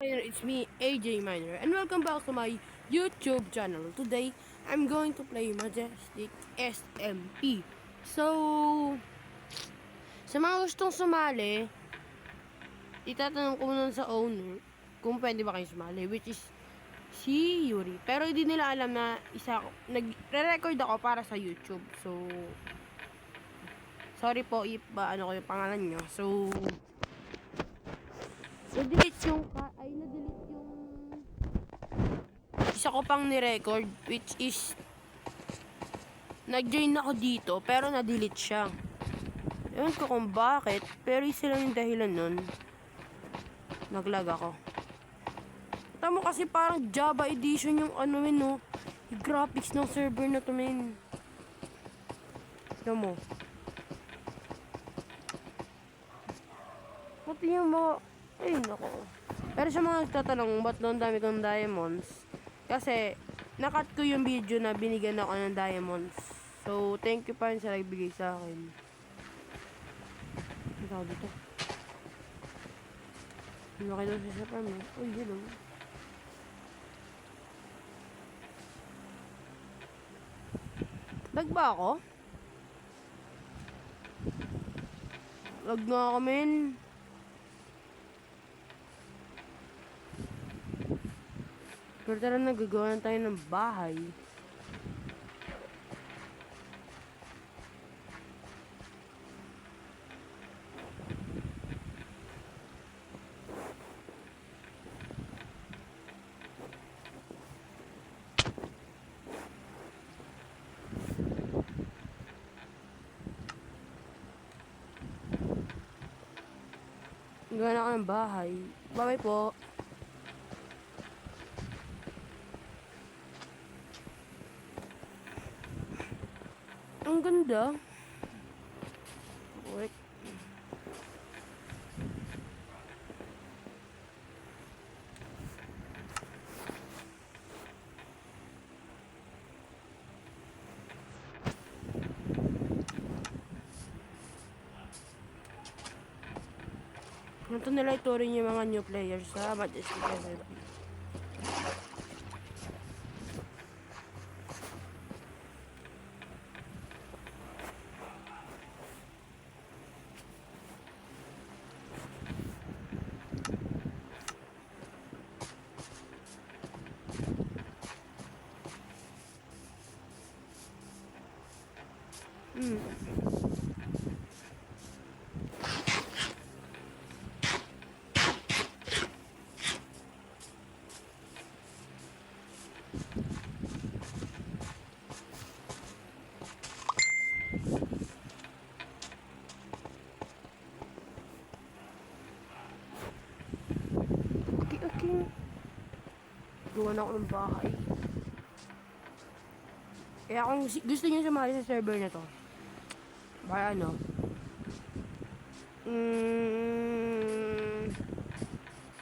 It's me, AJ Miner, and welcome back to my YouTube channel. Today, I'm going to play Majestic SMP. So, sa mga gustong sumali, itatanong ko muna sa owner kung pwede ba kayo sumali, which is si Yuri. Pero hindi nila alam na nagre-record ako para sa YouTube. So, sorry po if ano ko yung pangalan nyo. So, na-delete yung isa ko pang ni-record, which is nag-join ako dito pero na-delete siya. Ewan ko kung bakit, pero isa lang yung dahilan nun. Naglag ako. Tama kasi parang Java edition yung no, yung graphics ng server na to, men. Tignan mo. Pati yung mga, ay nako. Pero sa mga nagtatanong, ba't doon dami kong diamonds? Kasi, nakat ko yung video na binigyan ako ng diamonds. So, thank you pa rin sa nagbigay sa akin. Ang tawag dito. Laki daw siya sa farm eh. Uy, hello. Lag ba ako? Lag nga ako, men. Pero tara, nagagawa na tayo ng bahay. Gawa na ako ng bahay. Bye-bye po. Ang ganda. Wait. Ito nila ituring yung mga new players sa Majestic SMP. Okay. Gawa na ako ng bahay. Kaya kung gusto niyo sumali sa server na to, baka ano,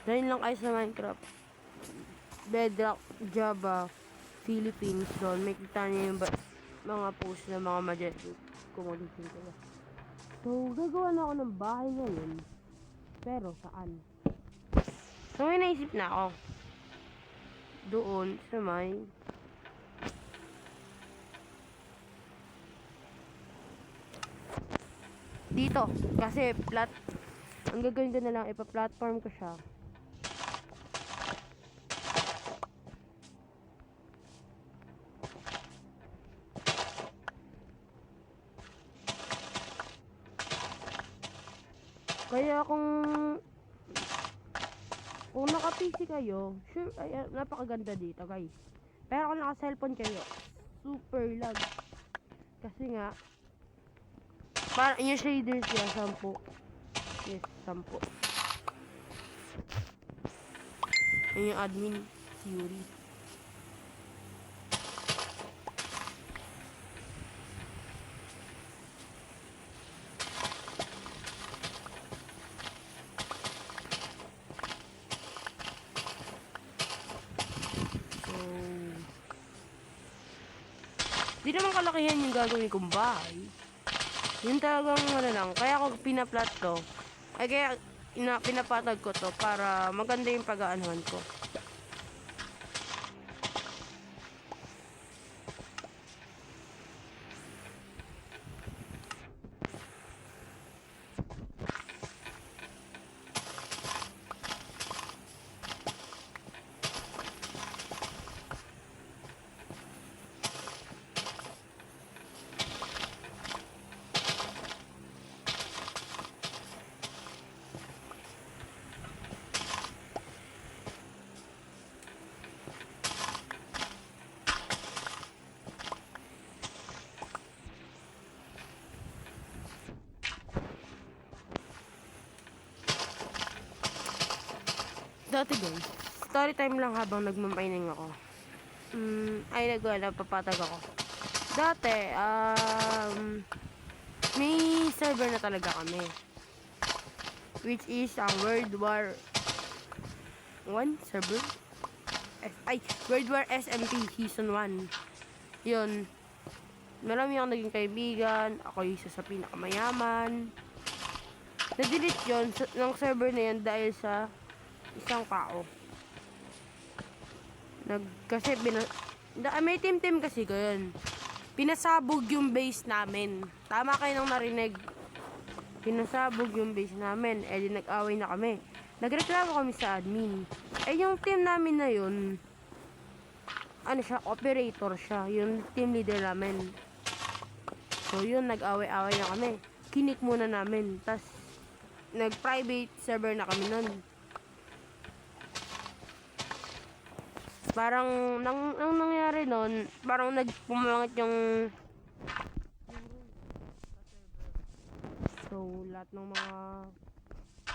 join lang kayo sa Minecraft, Bedrock, Java, Philippines doon. May kita niyo yung mga post ng mga Majestic Commodity ko. So, gagawa na ako ng bahay ngayon. Pero, saan? So, may naisip na ako. Doon, sa may dito. Kasi, ang gagawin ko na lang, ipa-platform ko siya. Kaya kung naka-PC kayo, sure, ay, napakaganda dito, guys. Pero kung naka-cellphone kayo, super lag. Kasi nga, parang yung shaders niya, 10. Yes, 10. Yan yung admin, si Yuri. Di naman kalakihan yung gagawin kong bahay. Yun talagang lang. Kaya ako pina-plot to. Ay kaya pinapatag ko to para maganda yung pag-aanuhan ko. Dati guys, story time lang habang nagmamining ako. Papatag ako. Dati, may server na talaga kami. Which is ang World War 1 server? World War SMP Season 1. Yun. Marami akong naging kaibigan. Ako yung isa sa pinakamayaman. Na-delete yun ng server na yan dahil sa isang tao. May team kasi ko yun. Pinasabog yung base namin. Tama kayo nang narinig. Pinasabog yung base namin. Di nag-away na kami. Nagreklamo kami sa admin. Yung team namin na yun, operator siya. Yung team leader namin. So yun, nag-away-away na kami. Kinik muna namin. Tas nag-private server na kami nun. Parang, nang nangyari nun, parang nagpumangit yung so, lahat ng mga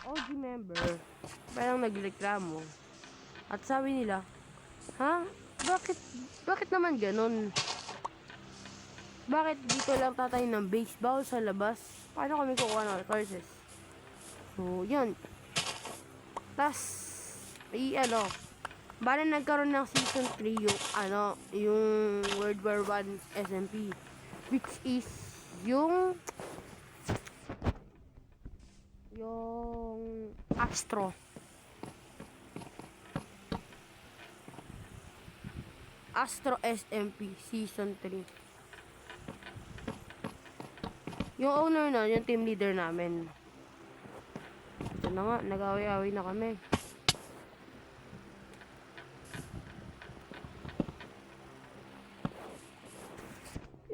OG member, parang nagreklamo. At sabi nila, ha? Bakit naman ganun? Bakit dito lang tatayo ng base? Bawal sa labas? Paano kami kukuha ng resources? So, yun. Tas, bala nagkaroon ng season 3 yung World War 1 SMP, which is yung Astro SMP season 3. Yung owner na, yung team leader namin. Ito na nga, nag-away-away na kami.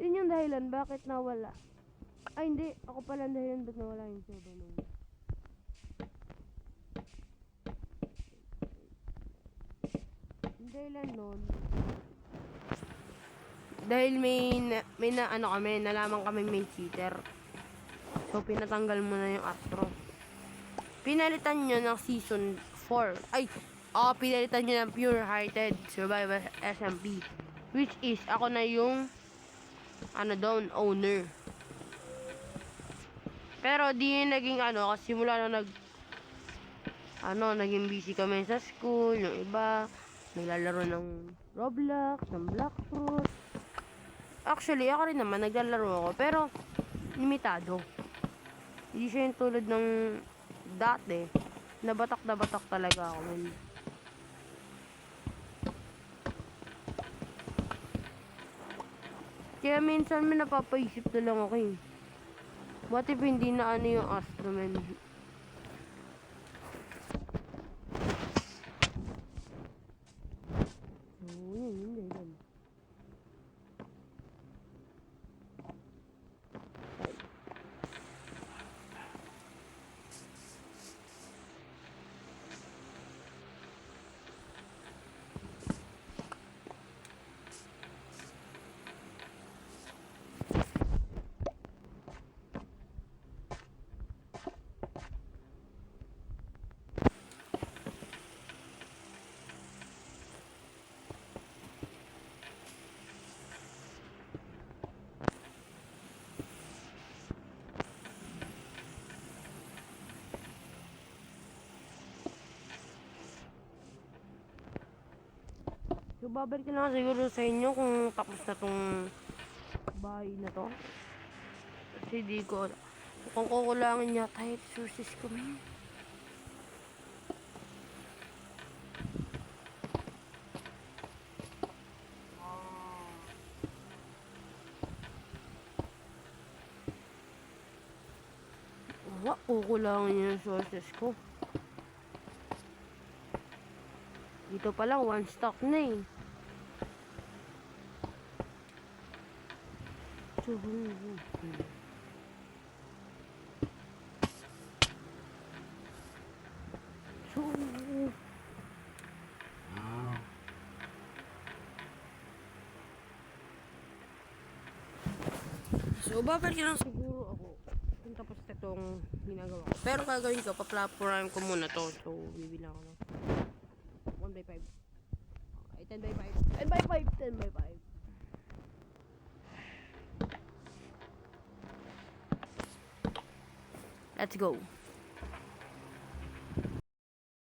Yun yung dahilan bakit nawala. Hindi, ako pala ang dahilan bakit nawala yung server nun. Yung dahilan nun, dahil nalaman kami may cheater. So pinatanggal mo na yung Astro. Pinalitan nyo ng season 4. Pinalitan nyo ng Pure Hearted Survival SMP, which is ako na yung owner. Pero di yun naging kasi simula na naging busy kami sa school, yung iba naglalaro ng Roblox, ng Blackfruit. Actually, ako rin naman naglalaro ako, pero limitado. Hindi siya yung tulad ng dati, na batak talaga ako. Kaya minsan may napapaisip na lang ako eh. What if hindi na yung Astro, man? Yun. So, babalik na lang siguro sa inyo kung tapos na tong bahay na to. Kasi di ko, kung kukulangin yata yung resources ko, man. Kukulangin yung sources ko. Dito pa lang, 1 stock na eh. So, babalik lang siguro ako kung tapos na itong ginagawa ko. Pero gagawin ko, pa-platform ko muna to. So, bibilang ako ng 1 by 5. Okay, 10 by 5. 10 by 5. 10 by 5. Let's go.